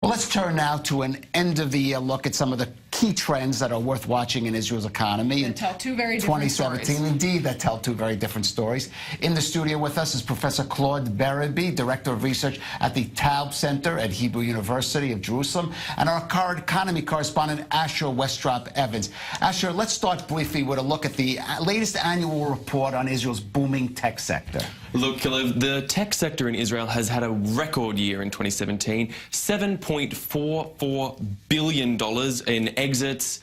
Well, let's turn now to an end-of-the-year look at some of the key trends that are worth watching in Israel's economy. That tell two very different 2017, stories. Indeed, that tell two very different stories. In the studio with us is Professor Claude Berube, Director of Research at the Taub Center at Hebrew University of Jerusalem, and our economy correspondent, Asher Westropp-Evans. Asher, let's start briefly with a look at the latest annual report on Israel's booming tech sector. Look, Kalev, the tech sector in Israel has had a record year in 2017, $7.44 billion in exits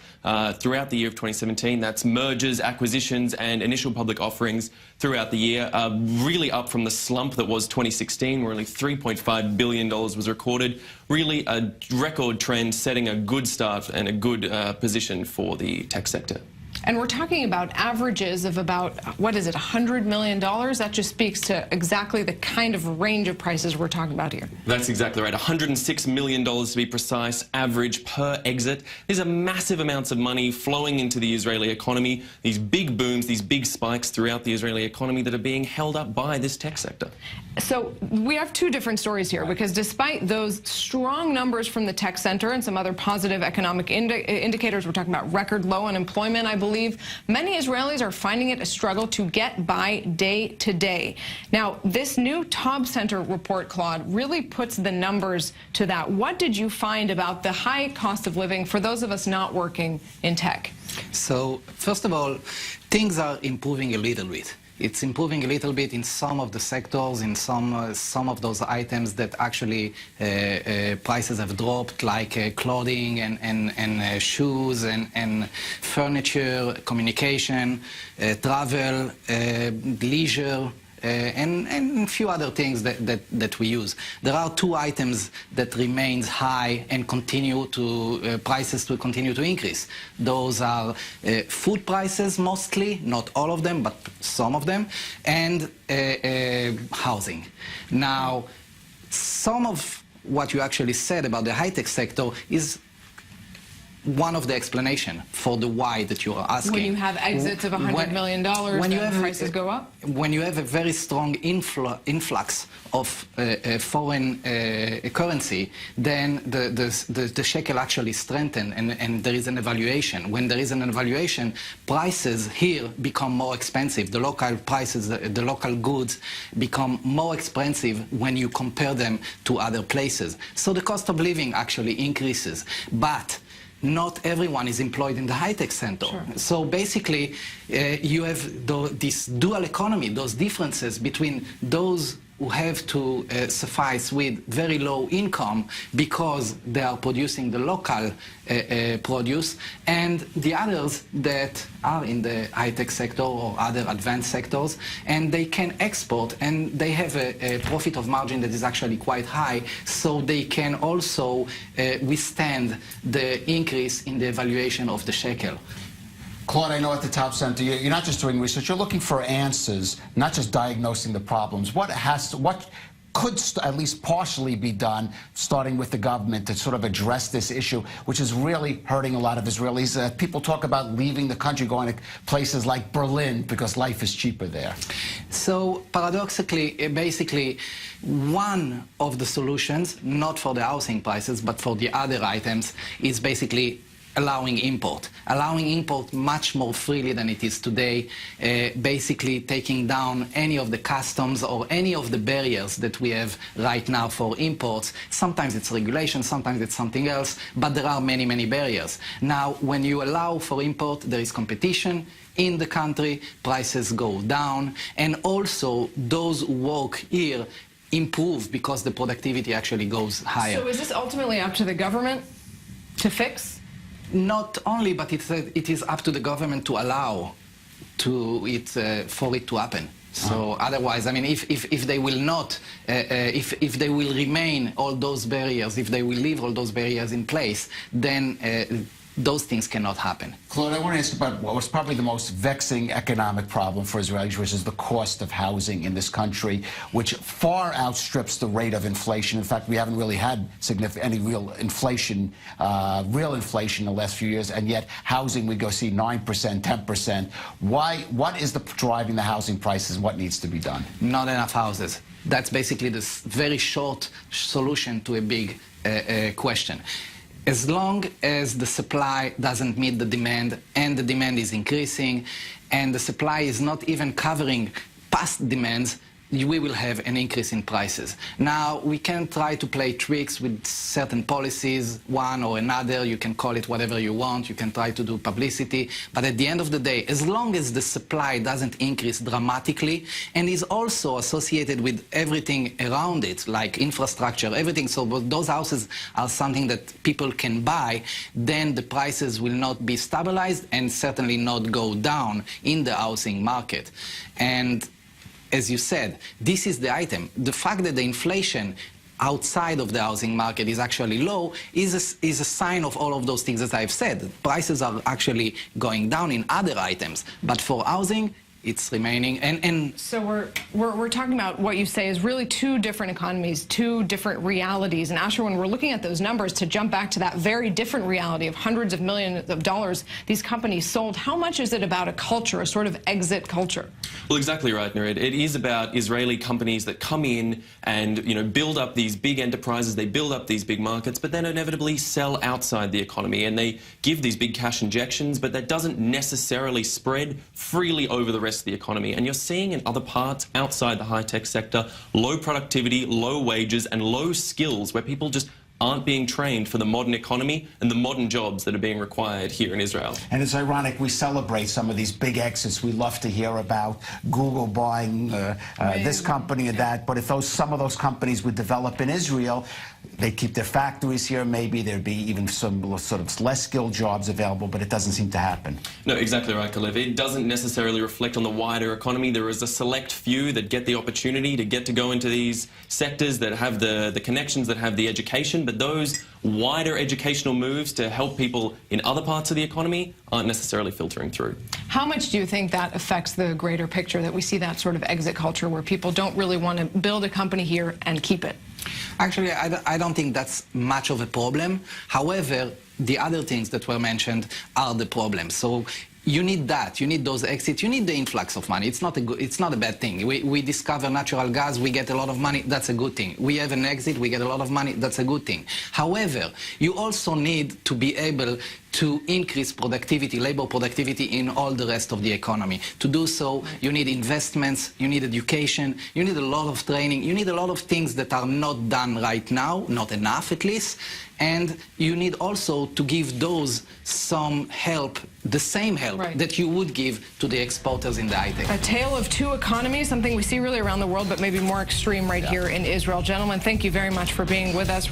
throughout the year of 2017. That's mergers, acquisitions, and initial public offerings throughout the year, really up from the slump that was 2016, where only $3.5 billion was recorded. Really a record trend, setting a good start and a good position for the tech sector. And we're talking about averages of about, what is it, $100 million? That just speaks to exactly the kind of range of prices we're talking about here. That's exactly right. $106 million to be precise, average per exit. These are massive amounts of money flowing into the Israeli economy, these big booms, these big spikes throughout the Israeli economy that are being held up by this tech sector. So we have two different stories here, because despite those strong numbers from the tech center and some other positive economic indicators, we're talking about record low unemployment, I believe, many Israelis are finding it a struggle to get by day to day. Now, this new Taub Center report, Claude, really puts the numbers to that. What did you find about the high cost of living for those of us not working in tech? So, first of all, things are improving a little bit. It's improving a little bit in some of the sectors, in some of those items that actually prices have dropped, like clothing and shoes and furniture, communication, travel, leisure, and a few other things that we use. There are two items that remains high and continue to prices to continue to increase. Those are food prices mostly, not all of them, but some of them, and housing. Now, some of what you actually said about the high-tech sector is one of the explanation for the why that you are asking. When you have exits of $100 million, then prices go up? When you have a very strong influx of foreign currency, then the shekel actually strengthens, and there is an evaluation. When there is an evaluation, prices here become more expensive. The local prices, the local goods become more expensive when you compare them to other places. So the cost of living actually increases. But not everyone is employed in the high-tech center. Sure. So basically, you have this dual economy, those differences between those who have to suffice with very low income because they are producing the local produce, and the others that are in the high-tech sector or other advanced sectors, and they can export, and they have a profit of margin that is actually quite high, so they can also withstand the increase in the valuation of the shekel. Claude, I know at the Taub Center, you're not just doing research, you're looking for answers, not just diagnosing the problems. What could at least partially be done, starting with the government, to sort of address this issue, which is really hurting a lot of Israelis? People talk about leaving the country, going to places like Berlin because life is cheaper there. So paradoxically, basically, one of the solutions, not for the housing prices, but for the other items, is basically allowing import much more freely than it is today, basically taking down any of the customs or any of the barriers that we have right now for imports. Sometimes it's regulation, sometimes it's something else, but there are many, many barriers. Now, when you allow for import, there is competition in the country, prices go down, and also those who work here improve because the productivity actually goes higher. So is this ultimately up to the government to fix? Not only, but it is up to the government to allow for it to happen. So otherwise, I mean, if they will not, if they will remain all those barriers, if they will leave all those barriers in place, then those things cannot happen. Claude, I want to ask about what was probably the most vexing economic problem for Israelis, which is the cost of housing in this country, which far outstrips the rate of inflation. In fact, we haven't really had any real inflation in the last few years, and yet housing, we go see 9%, 10%. What is driving the housing prices, and what needs to be done? Not enough houses. That's basically the very short solution to a big question. As long as the supply doesn't meet the demand and the demand is increasing and the supply is not even covering past demands, we will have an increase in prices. Now, we can try to play tricks with certain policies, one or another. You can call it whatever you want. You can try to do publicity. But at the end of the day, as long as the supply doesn't increase dramatically and is also associated with everything around it, like infrastructure, everything, so those houses are something that people can buy, then the prices will not be stabilized and certainly not go down in the housing market. And as you said, this is the item. The fact that the inflation outside of the housing market is actually low is a sign of all of those things that I've said. Prices are actually going down in other items, but for housing, it's remaining. And so we're talking about what you say is really two different economies, two different realities. And Asher, when we're looking at those numbers, to jump back to that very different reality of hundreds of millions of dollars these companies sold, how much is it about a culture, a sort of exit culture? Well, exactly right, Nurid. It is about Israeli companies that come in and, build up these big enterprises, they build up these big markets, but then inevitably sell outside the economy, and they give these big cash injections, but that doesn't necessarily spread freely over the rest of the economy. And you're seeing in other parts outside the high-tech sector, low productivity, low wages, and low skills where people just aren't being trained for the modern economy and the modern jobs that are being required here in Israel. And it's ironic, we celebrate some of these big exits. We love to hear about Google buying this company and that, but if some of those companies would develop in Israel, they keep their factories here, maybe there'd be even some sort of less skilled jobs available, but it doesn't seem to happen. No, exactly right, Kalev. It doesn't necessarily reflect on the wider economy. There is a select few that get the opportunity to get to go into these sectors, that have the connections, that have the education, but those wider educational moves to help people in other parts of the economy aren't necessarily filtering through. How much do you think that affects the greater picture, that we see that sort of exit culture where people don't really want to build a company here and keep it? Actually, I don't think that's much of a problem. However, the other things that were mentioned are the problem. So you need that. You need those exits. You need the influx of money. It's not a bad thing. We discover natural gas. We get a lot of money. That's a good thing. We have an exit. We get a lot of money. That's a good thing. However, you also need to be able to increase productivity, labor productivity in all the rest of the economy. To do so, you need investments, you need education, you need a lot of training, you need a lot of things that are not done right now, not enough at least, and you need also to give those some help, the same help that you would give to the exporters in the high-tech. A tale of two economies, something we see really around the world, but maybe more extreme right here in Israel. Gentlemen, thank you very much for being with us.